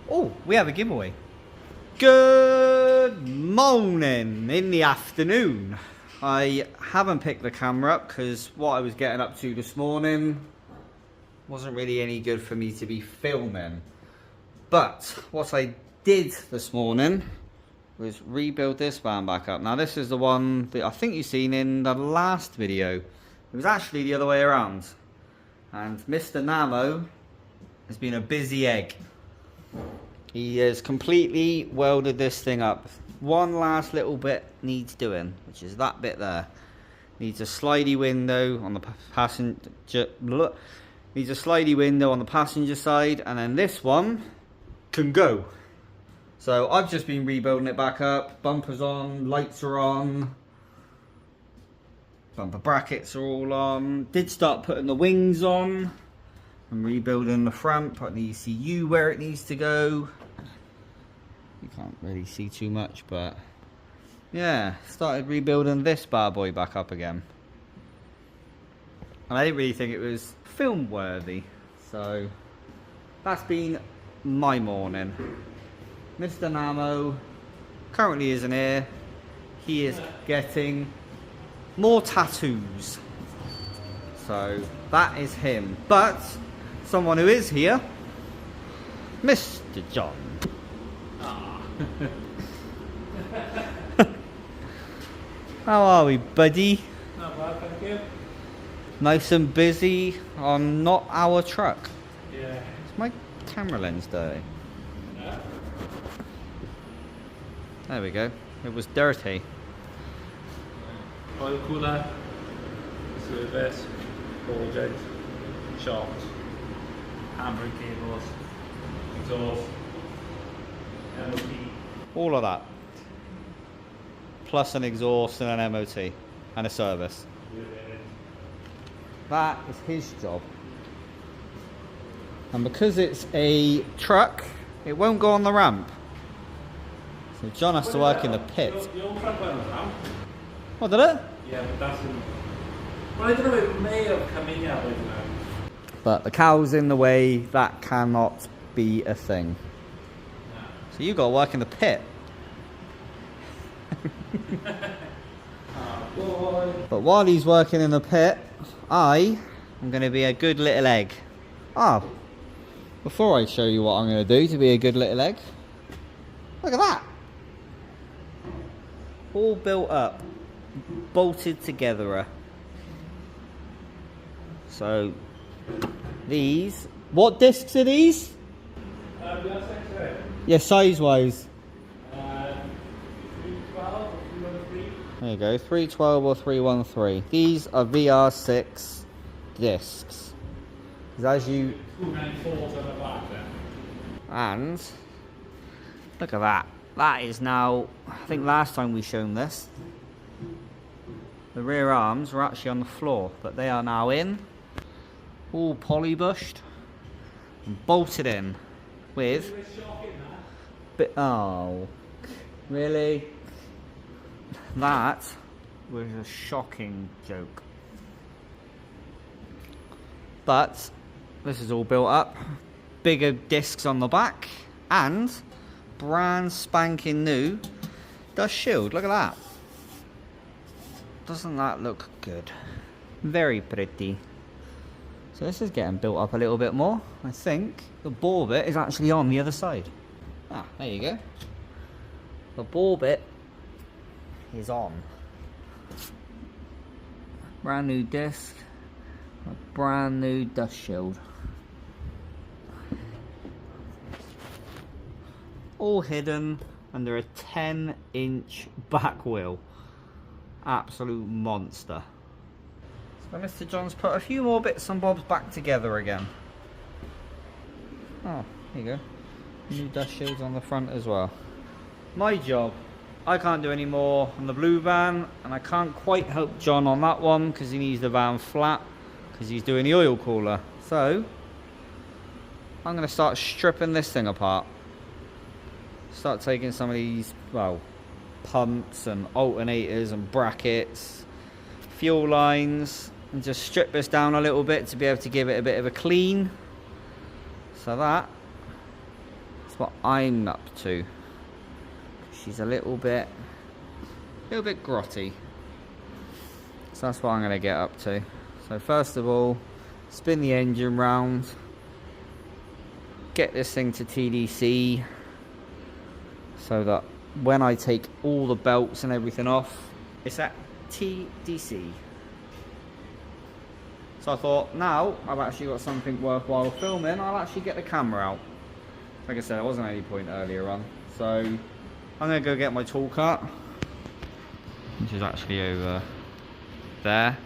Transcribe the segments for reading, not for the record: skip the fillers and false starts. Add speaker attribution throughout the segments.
Speaker 1: Oh, we have a giveaway. Good morning in the afternoon. I haven't picked the camera up because what I was getting up to this morning wasn't really any good for me to be filming. But what I did this morning was rebuild this van back up. Now this is the one that I think you've seen in the last video. It was actually the other way around. And Mr. Namo has been a busy egg. He has completely welded this thing up. One last little bit needs doing, which is that bit there. Needs a slidey window on the passenger. Needs a slidey window on the passenger side, and then this one can go. So I've just been rebuilding it back up. Bumpers on, lights are on, bumper brackets are all on. Did start putting the wings on. I'm rebuilding the front, putting the ECU where it needs to go. You can't really see too much, but yeah, started rebuilding this bad boy back up again. And I didn't really think it was film worthy, so that's been my morning. Mr. Namo currently isn't here. He is getting more tattoos, so that is him. But someone who is here, Mr. John. How are we, buddy?
Speaker 2: Not bad, thank you.
Speaker 1: Nice and busy on not our truck.
Speaker 2: Yeah.
Speaker 1: Is my camera lens dirty?
Speaker 2: Yeah.
Speaker 1: There we go. It was dirty.
Speaker 2: Oil cooler, service, ball joint, shocks, handbrake cables, exhaust, MOT.
Speaker 1: All of that. Plus an exhaust and an MOT and a service. That is his job. And because it's a truck, it won't go on the ramp. So John has to work in the pit.
Speaker 2: Your truck went on the ramp.
Speaker 1: Oh, did it?
Speaker 2: Yeah, but that's in... Well, I don't know, it may have come in here, but I don't know.
Speaker 1: But the cow's in the way, that cannot be a thing.
Speaker 2: No.
Speaker 1: So you got to work in the pit.
Speaker 2: Oh, boy.
Speaker 1: But while he's working in the pit, I am going to be a good little egg. Before I show you what I'm going to do to be a good little egg, look at that. All built up, bolted together. So these, what discs are these? Yeah, size wise.
Speaker 2: 312 or 313.
Speaker 1: There you go, 312 or 313. These are VR6 discs. Because as you...
Speaker 2: 294s on the back then.
Speaker 1: And look at that. That is now, I think last time we shown this, the rear arms were actually on the floor, but they are now in, all polybushed and bolted in with... Oh, really? That was a shocking joke. But this is all built up. Bigger discs on the back and brand spanking new dust shield. Look at that. Doesn't that look good? Very pretty. So this is getting built up a little bit more. I think the ball bit is actually on the other side. There you go. The ball bit is on. Brand new disc, a brand new dust shield. All hidden under a 10-inch back wheel. Absolute monster. So Mr. John's put a few more bits and bobs back together again. Oh, there you go. New dust shields on the front as well. My job. I can't do any more on the blue van, and I can't quite help John on that one because he needs the van flat because he's doing the oil cooler. So I'm going to start stripping this thing apart. Start taking some of these, well, pumps and alternators and brackets, fuel lines, and just strip this down a little bit to be able to give it a bit of a clean. So that is That's what I'm up to. She's a little bit grotty. So that's what I'm going to get up to. So first of all, spin the engine round. Get this thing to TDC. So that when I take all the belts and everything off, it's at TDC. So I thought, now I've actually got something worthwhile filming, I'll actually get the camera out. Like I said, there wasn't any point earlier on. So I'm going to go get my tool cart, which is actually over there.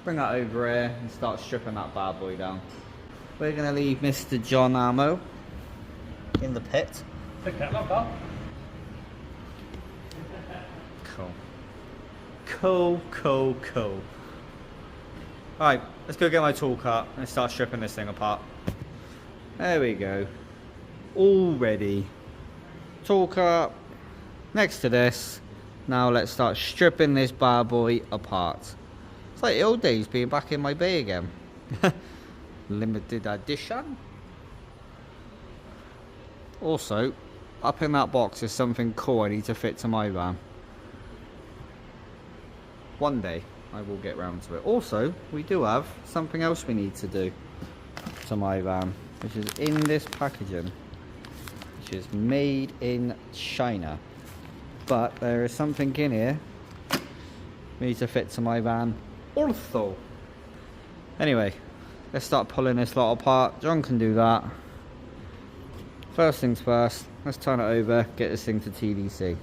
Speaker 1: Bring that over here and start stripping that bad boy down. We're going to leave Mr. John Ammo in the pit.
Speaker 2: Pick that up, Bob.
Speaker 1: Cool. Alright, let's go get my tool cart and start stripping this thing apart. There we go. All ready. Tool cart next to this. Now let's start stripping this bad boy apart. It's like the old days being back in my bay again. Limited edition. Also, up in that box is something cool I need to fit to my van. One day I will get round to it. Also, we do have something else we need to do to my van, which is in this packaging, which is made in China. But there is something in here we need to fit to my van also. Anyway, let's start pulling this lot apart. John can do that. First things first, let's turn it over, get this thing to TDC.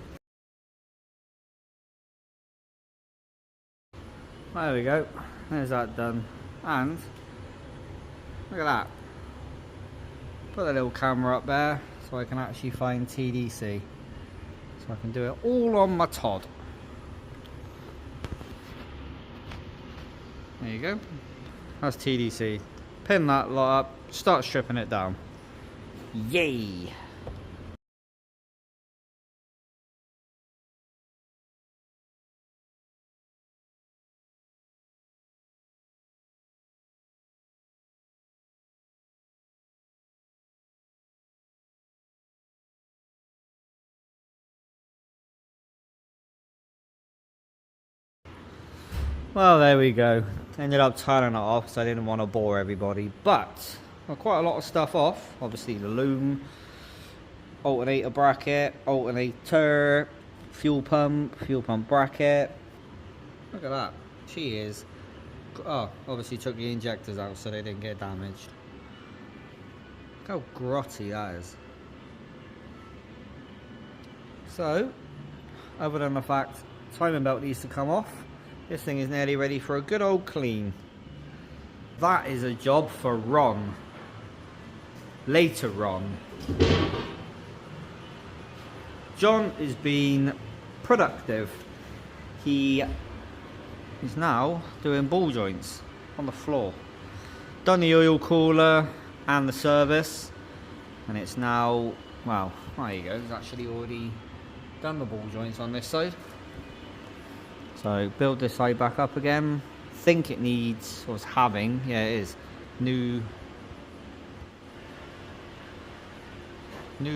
Speaker 1: There we go, there's that done. And look at that. Put the little camera up there so I can actually find TDC. So I can do it all on my Todd. There you go. That's TDC. Pin that lot up, start stripping it down. Yay! Well, there we go. Ended up turning it off because I didn't want to bore everybody, but got quite a lot of stuff off. Obviously the loom, alternator bracket, alternator, fuel pump bracket. Look at that. She is. Oh, obviously took the injectors out so they didn't get damaged. Look how grotty that is. So, other than the fact timing belt needs to come off, this thing is nearly ready for a good old clean. That is a job for Ron. Later on. John is being productive. He is now doing ball joints on the floor. Done the oil cooler and the service, and it's now, well, there you go, he's actually already done the ball joints on this side. So build this side back up again. Think it needs, or it's having, yeah it is, new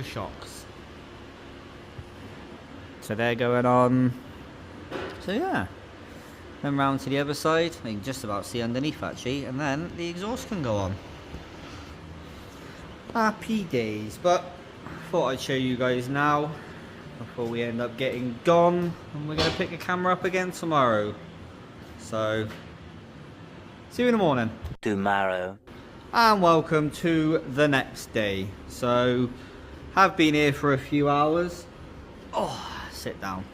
Speaker 1: shocks. So they're going on. So yeah. Then round to the other side. You can just about see underneath actually, and then the exhaust can go on. Happy days. But I thought I'd show you guys now before we end up getting gone, and we're going to pick the camera up again tomorrow. So see you in the morning.
Speaker 3: Tomorrow.
Speaker 1: And welcome to the next day. So have been here for a few hours. Oh, sit down.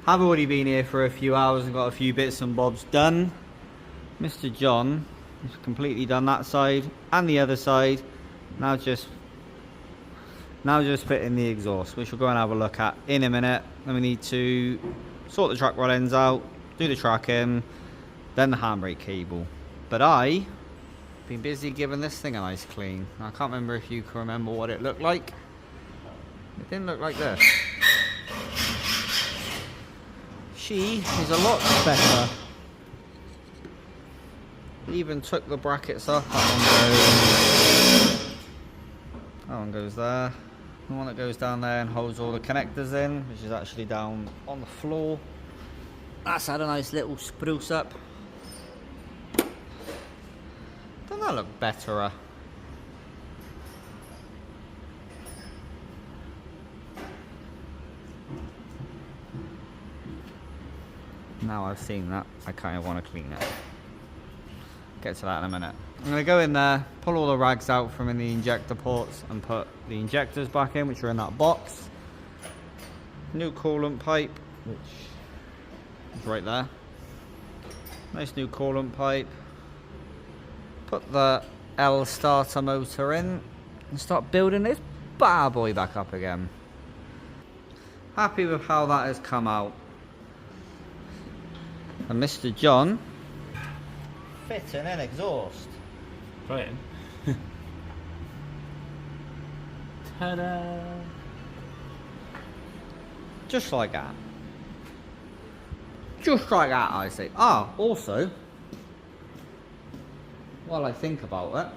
Speaker 1: Have already been here for a few hours and got a few bits and bobs done. Mr. John has completely done that side and the other side. Now just fitting the exhaust, which we'll go and have a look at in a minute. Then we need to sort the track rod ends out, do the tracking, then the handbrake cable. But I've been busy giving this thing a nice clean. I can't remember if you can remember what it looked like. It didn't look like this. She is a lot better. Even took the brackets up. That one goes there. The one that goes down there and holds all the connectors in, which is actually down on the floor. That's had a nice little spruce up. Doesn't that look better? Now I've seen that, I kind of want to clean it. Get to that in a minute. I'm going to go in there, pull all the rags out from in the injector ports and put the injectors back in, which are in that box. New coolant pipe, which is right there. Nice new coolant pipe. Put the L starter motor in and start building this bad boy back up again. Happy with how that has come out. And Mr. John fitting an exhaust.
Speaker 2: Right. Ta-da!
Speaker 1: Just like that. Just like that, I say. Ah, also, while I think about it,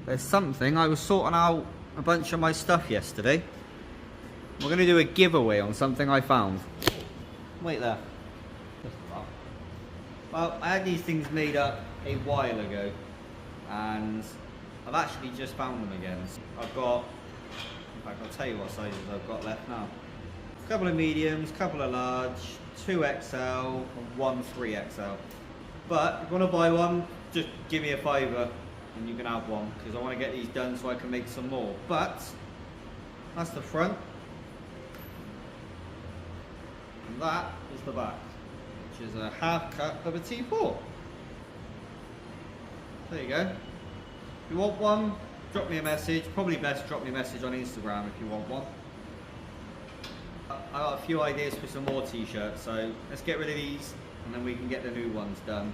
Speaker 1: there's something. I was sorting out a bunch of my stuff yesterday. We're going to do a giveaway on something I found. Wait there. Well, I had these things made up a while ago, and I've actually just found them again. I've got, in fact, I'll tell you what sizes I've got left now. A couple of mediums, a couple of large, 2 XL, and 1 3XL. But if you want to buy one, just give me a fiver and you can have one, because I want to get these done so I can make some more. But that's the front, and that is the back, which is a half cut of a T4. There you go. If you want one, drop me a message. Probably best drop me a message on Instagram if you want one. I got a few ideas for some more t-shirts, so let's get rid of these and then we can get the new ones done.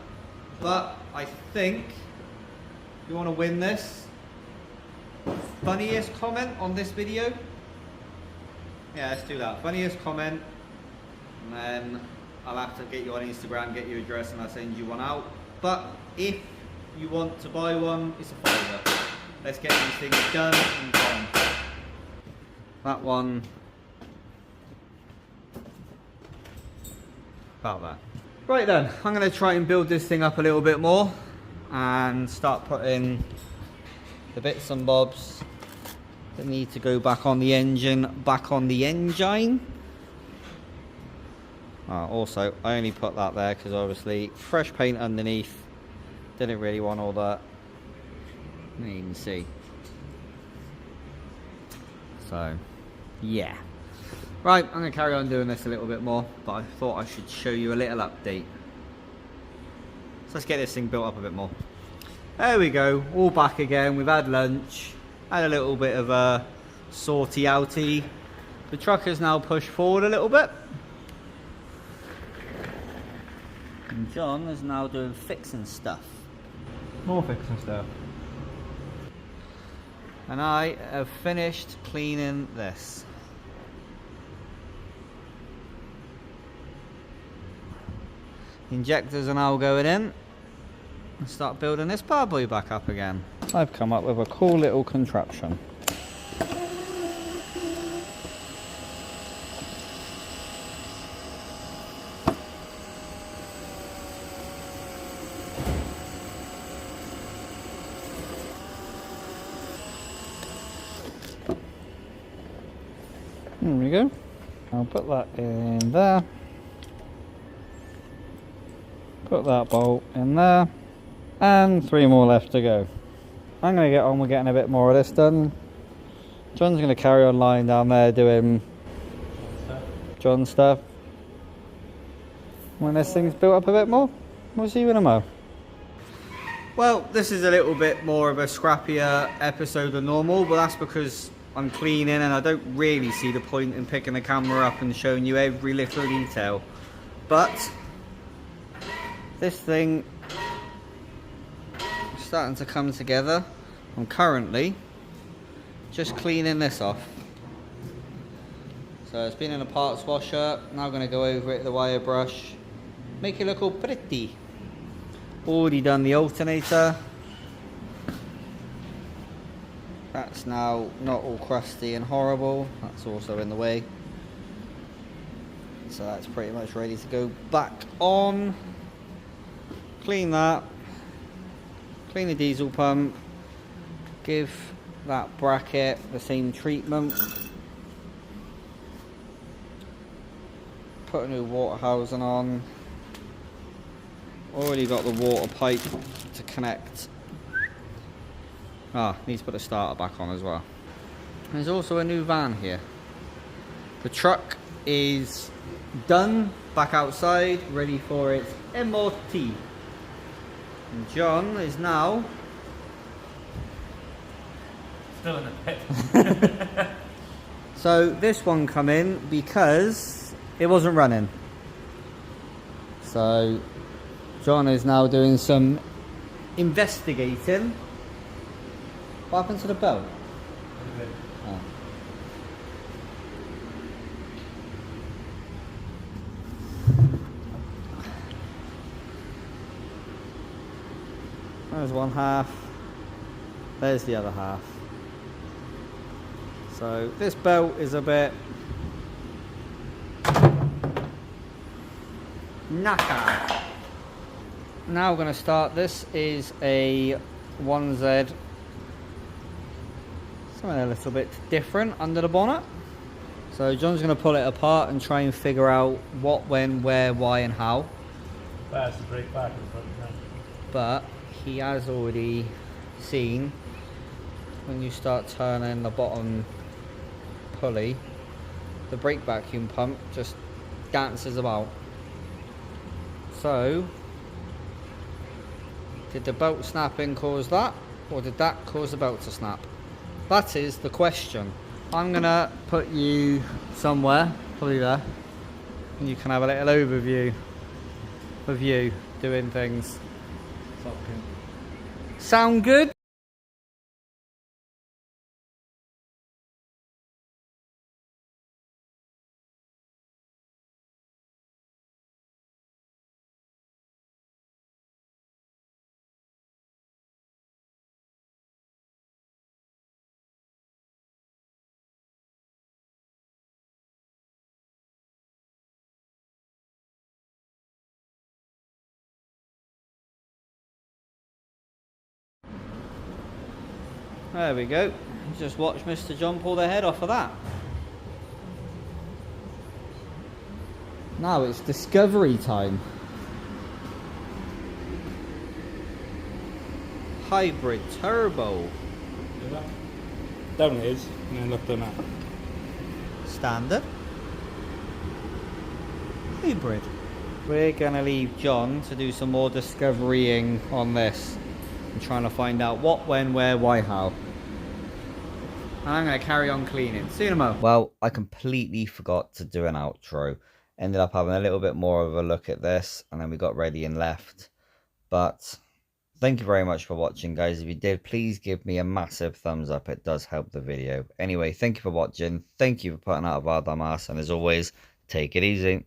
Speaker 1: But I think if you want to win this, funniest comment on this video, yeah, let's do that. Funniest comment, and then I'll have to get you on Instagram, get your address, and I'll send you one out. But if you want to buy one, it's a fiver. Let's get these things done and gone. That one, about that. Right then, I'm going to try and build this thing up a little bit more and start putting the bits and bobs that need to go back on the engine, back on the engine. Also, I only put that there because obviously fresh paint underneath. Didn't really want all that. You can see. So, yeah. Right, I'm going to carry on doing this a little bit more, but I thought I should show you a little update. So let's get this thing built up a bit more. There we go, all back again. We've had lunch, had a little bit of a sortie outie. The truck has now pushed forward a little bit. And John is now doing fixing stuff.
Speaker 2: More fixing stuff.
Speaker 1: And I have finished cleaning this. Injectors are now going in and start building this bad boy back up again. I've come up with a cool little contraption. There we go. I'll put that in there. Put that bolt in there. And 3 more left to go. I'm going to get on with getting a bit more of this done. John's going to carry on lying down there doing John's stuff. When this thing's built up a bit more, we'll see you in a mo. Well, this is a little bit more of a scrappier episode than normal, but that's because I'm cleaning and I don't really see the point in picking the camera up and showing you every little detail. But this thing is starting to come together. I'm currently just cleaning this off. So it's been in a parts washer. Now I'm going to go over it with the wire brush, make it look all pretty. Already done the alternator. That's now not all crusty and horrible. That's also in the way. So that's pretty much ready to go back on. Clean that. Clean the diesel pump. Give that bracket the same treatment. Put a new water housing on. Already got the water pipe to connect. Need to put the starter back on as well. There's also a new van here. The truck is done, back outside, ready for its MOT. And John is now
Speaker 2: still in the pit.
Speaker 1: So this one come in because it wasn't running. So John is now doing some investigating. What happened to the belt? Oh. There's one half. There's the other half. So this belt is a bit knackered. Now we're going to start. This is a 1Z. Something a little bit different under the bonnet. So John's going to pull it apart and try and figure out what, when, where, why and how.
Speaker 2: That's the brake back in front now.
Speaker 1: But he has already seen when you start turning the bottom pulley, the brake vacuum pump just dances about. So did the belt snapping cause that, or did that cause the belt to snap? That is the question. I'm gonna put you somewhere, probably there, and you can have a little overview of you doing things. Sound good? There we go. Just watch Mr. John pull the head off of that. Now it's discovery time. Hybrid turbo.
Speaker 2: Down it is, and then look done that.
Speaker 1: Standard. Hybrid. We're gonna leave John to do some more discoverying on this and trying to find out what, when, where, why, how. And I'm going to carry on cleaning. See you in a moment. Well, I completely forgot to do an outro. Ended up having a little bit more of a look at this, and then we got ready and left. But thank you very much for watching, guys. If you did, please give me a massive thumbs up. It does help the video. Anyway, thank you for watching. Thank you for putting out a bar dumbass. And as always, take it easy.